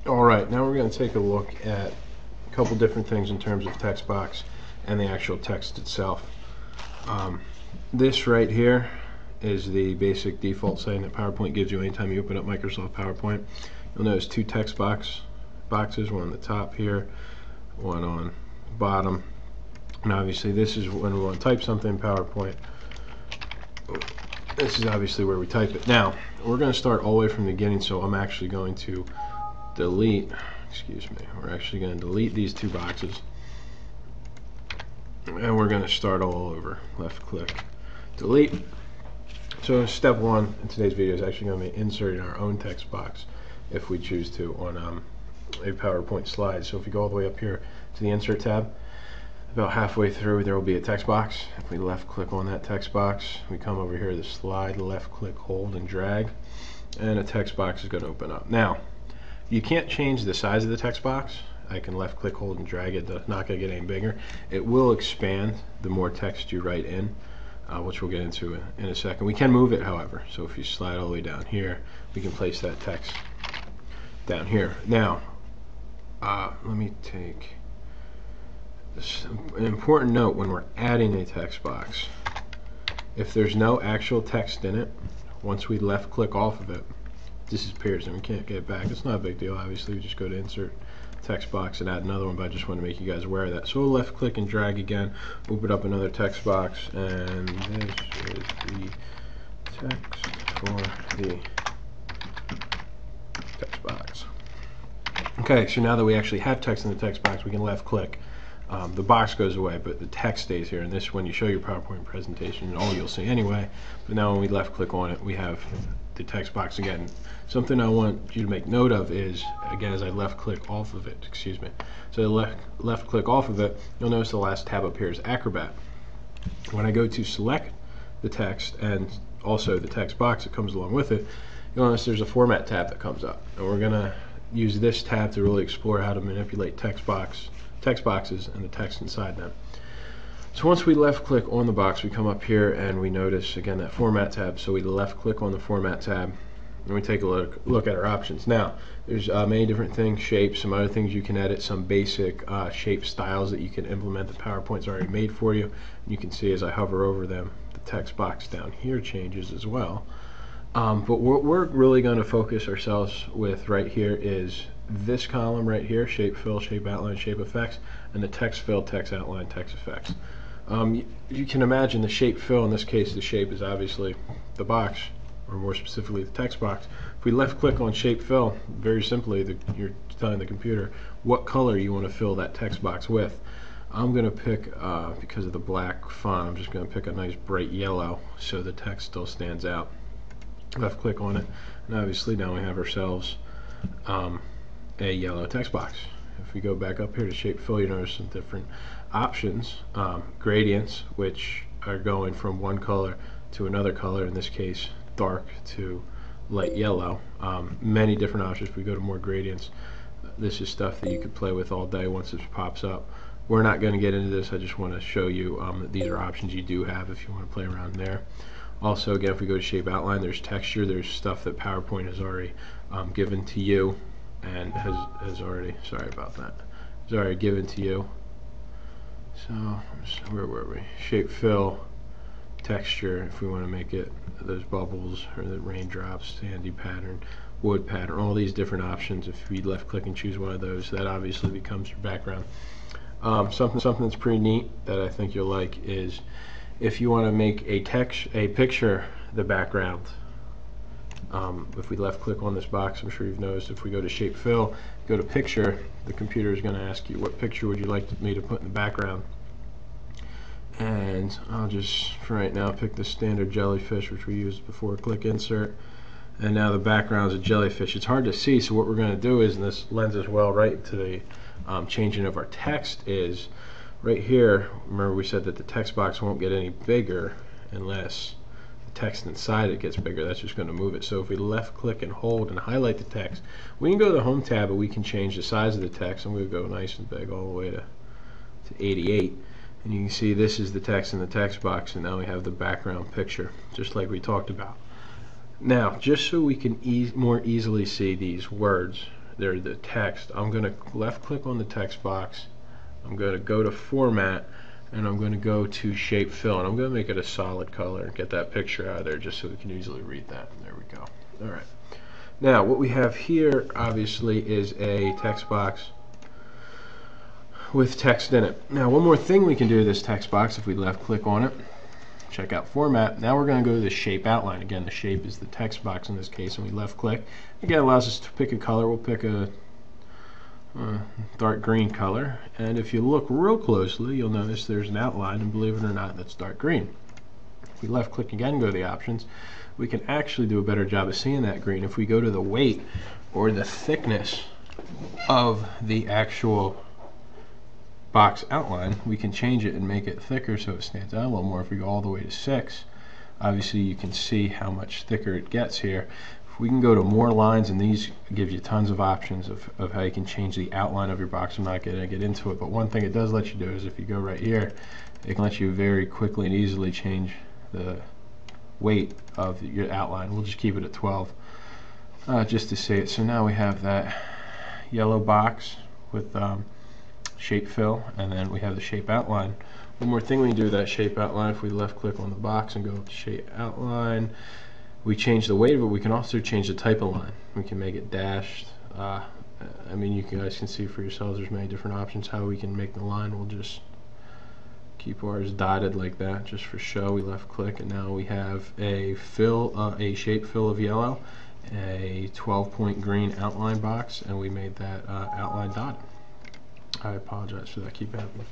Alright, now we're going to take a look at a couple different things in terms of text box and the actual text itself. This right here is the basic default setting that PowerPoint gives you anytime you open up Microsoft PowerPoint. You'll notice two text boxes, one on the top here, one on the bottom. And obviously this is when we want to type something in PowerPoint. This is obviously where we type it. Now, we're going to start all the way from the beginning, so I'm actually going to delete, we're actually going to delete these two boxes. And we're going to start all over. Left click, delete. So step one in today's video is actually going to be inserting our own text box if we choose to on a PowerPoint slide. So if we go all the way up here to the insert tab, about halfway through there will be a text box. If we left click on that text box, we come over here to the slide, left click, hold and drag, and a text box is going to open up. Now you can't change the size of the text box. I can left click, hold and drag it. It's not going to get any bigger. It will expand the more text you write in, which we'll get into in a second. We can move it, however. So if you slide all the way down here, we can place that text down here. Now let me take this, an important note when we're adding a text box. If there's no actual text in it, once we left click off of it, disappears and we can't get it back. It's not a big deal. Obviously we just go to insert text box and add another one, but I just want to make you guys aware of that. So we'll left click and drag again, open up another text box, and this is the text for the text box. Okay, so now that we actually have text in the text box, we can left click. The box goes away, but the text stays here, and this, when you show your PowerPoint presentation, all you'll see anyway. But now when we left click on it, we have the text box again. Something I want you to make note of is, again, as I left click off of it, so left click off of it, you'll notice the last tab up here is Acrobat. When I go to select the text and also the text box that comes along with it, you'll notice there's a format tab that comes up, and we're going to use this tab to really explore how to manipulate text boxes and the text inside them. So once we left click on the box, we come up here and we notice again that format tab. So we left click on the format tab and we take a look at our options. Now there's many different things, shapes, some other things you can edit, some basic shape styles that you can implement. The PowerPoint's already made for you. And you can see as I hover over them, the text box down here changes as well. But what we're really going to focus ourselves with right here is this column right here, shape fill, shape outline, shape effects, and the text fill, text outline, text effects. You can imagine the shape fill, in this case the shape is obviously the box, or more specifically the text box. If we left click on shape fill, very simply you're telling the computer what color you want to fill that text box with. I'm going to pick, because of the black font, I'm just going to pick a nice bright yellow so the text still stands out. Left click on it, and obviously now we have ourselves a yellow text box. If we go back up here to shape fill, you notice some different options, gradients, which are going from one color to another color, in this case dark to light yellow. Many different options. If we go to more gradients, this is stuff that you could play with all day once this pops up. We're not going to get into this. I just want to show you that these are options you do have if you want to play around there. Also, again, if we go to shape outline, there's texture, there's stuff that PowerPoint has already given to you and has already, sorry about that, has already given to you. So where were we? Shape fill, texture, if we want to make it those bubbles or the raindrops, sandy pattern, wood pattern, all these different options. If we left click and choose one of those, that obviously becomes your background. Something that's pretty neat that I think you'll like is if you want to make a picture the background. If we left click on this box, I'm sure you've noticed if we go to shape fill, go to picture, the computer is going to ask you what picture would you like me to put in the background. And I'll just for right now pick the standard jellyfish which we used before, click insert, and now the background is a jellyfish. It's hard to see, so what we're going to do is, and this lends as well right to the changing of our text, is right here, remember we said that the text box won't get any bigger unless the text inside it gets bigger. That's just going to move it. So if we left click and hold and highlight the text, we can go to the home tab and we can change the size of the text. I'm going to go nice and big all the way to 88, and you can see this is the text in the text box, and now we have the background picture just like we talked about. Now just so we can more easily see these words, the text, I'm going to left click on the text box. I'm going to go to format, and I'm going to go to shape fill, and I'm going to make it a solid color and get that picture out of there just so we can easily read that. There we go. Alright. Now what we have here obviously is a text box with text in it. Now one more thing we can do to this text box, if we left click on it, check out format, now we're going to go to the shape outline. Again, the shape is the text box in this case, and we left click. Again, it allows us to pick a color. We'll pick a dark green color, and if you look real closely you'll notice there's an outline, and believe it or not, that's dark green. If we left click again, go to the options, we can actually do a better job of seeing that green. If we go to the weight or the thickness of the actual box outline, we can change it and make it thicker so it stands out a little more. If we go all the way to 6, obviously you can see how much thicker it gets here. We can go to more lines, and these give you tons of options of how you can change the outline of your box. I'm not going to get into it, but one thing it does let you do is if you go right here, it can let you very quickly and easily change the weight of your outline. We'll just keep it at 12 just to see it. So now we have that yellow box with shape fill, and then we have the shape outline. One more thing we can do with that shape outline, if we left click on the box and go to shape outline, we change the weight of it. We can also change the type of line. We can make it dashed. I mean, you guys can see for yourselves there's many different options how we can make the line. We'll just keep ours dotted like that just for show. We left click, and now we have a shape fill of yellow, a 12-point green outline box, and we made that outline dotted. I apologize for that, keep happening.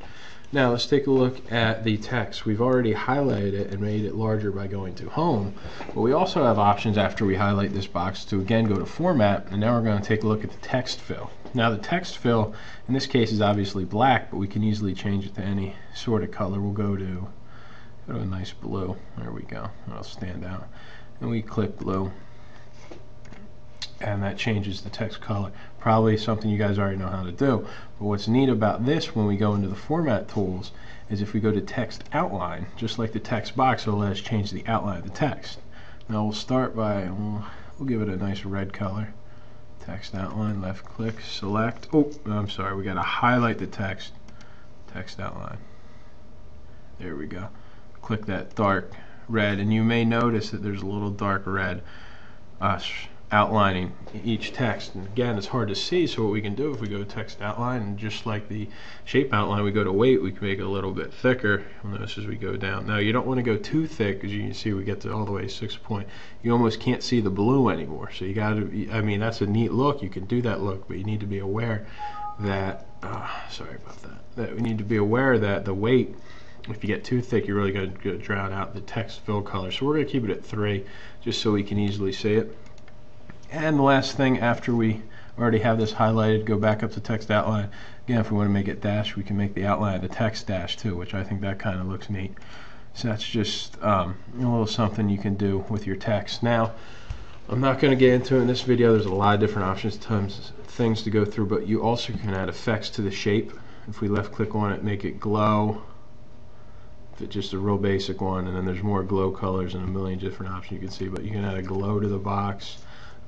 Now let's take a look at the text. We've already highlighted it and made it larger by going to home, but we also have options after we highlight this box to again go to format, and now we're going to take a look at the text fill. Now the text fill in this case is obviously black, but we can easily change it to any sort of color. We'll go to a nice blue. There we go. That'll stand out. And we click blue, and that changes the text color. Probably something you guys already know how to do, but what's neat about this when we go into the format tools is if we go to text outline, just like the text box, it'll let us change the outline of the text. Now we'll start by, we'll give it a nice red color. Text outline, left click, select. Oh, I'm sorry, we got to highlight the text outline. There we go. Click that dark red, and you may notice that there's a little dark red outlining each text, and again it's hard to see, so what we can do if we go to text outline, and just like the shape outline, we go to weight, we can make it a little bit thicker. You'll notice as we go down. Now you don't want to go too thick, because you can see we get to all the way to 6 point. You almost can't see the blue anymore, so you got to, I mean, that's a neat look, you can do that look, but you need to be aware that sorry about that, we need to be aware that the weight, if you get too thick, you're really going to drown out the text fill color. So we're going to keep it at 3 just so we can easily see it. And the last thing, after we already have this highlighted, go back up to text outline. Again, if we want to make it dash, we can make the outline of the text dash too, which I think that kind of looks neat. So that's just a little something you can do with your text. Now, I'm not going to get into it in this video. There's a lot of different options, tons of things to go through, but you also can add effects to the shape. If we left click on it, make it glow. Just a real basic one, and then there's more glow colors and a million different options you can see, but you can add a glow to the box.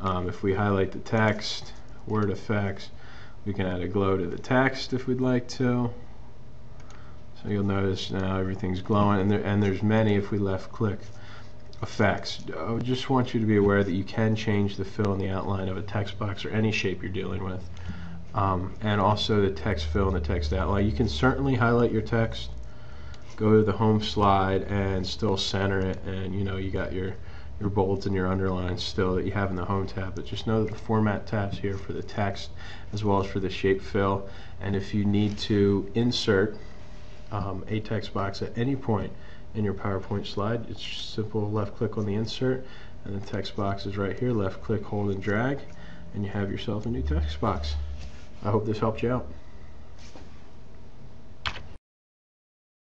If we highlight the text, word effects, we can add a glow to the text if we'd like to. So you'll notice now everything's glowing, and there's many if we left click effects. I just want you to be aware that you can change the fill and the outline of a text box or any shape you're dealing with, and also the text fill and the text outline. You can certainly highlight your text, go to the home slide, and still center it, and you know you got your bolds and your underlines still that you have in the home tab, but just know that the format tab's here for the text as well as for the shape fill. And if you need to insert a text box at any point in your PowerPoint slide, it's simple, left click on the insert, and the text box is right here, left click, hold and drag, and you have yourself a new text box. I hope this helped you out.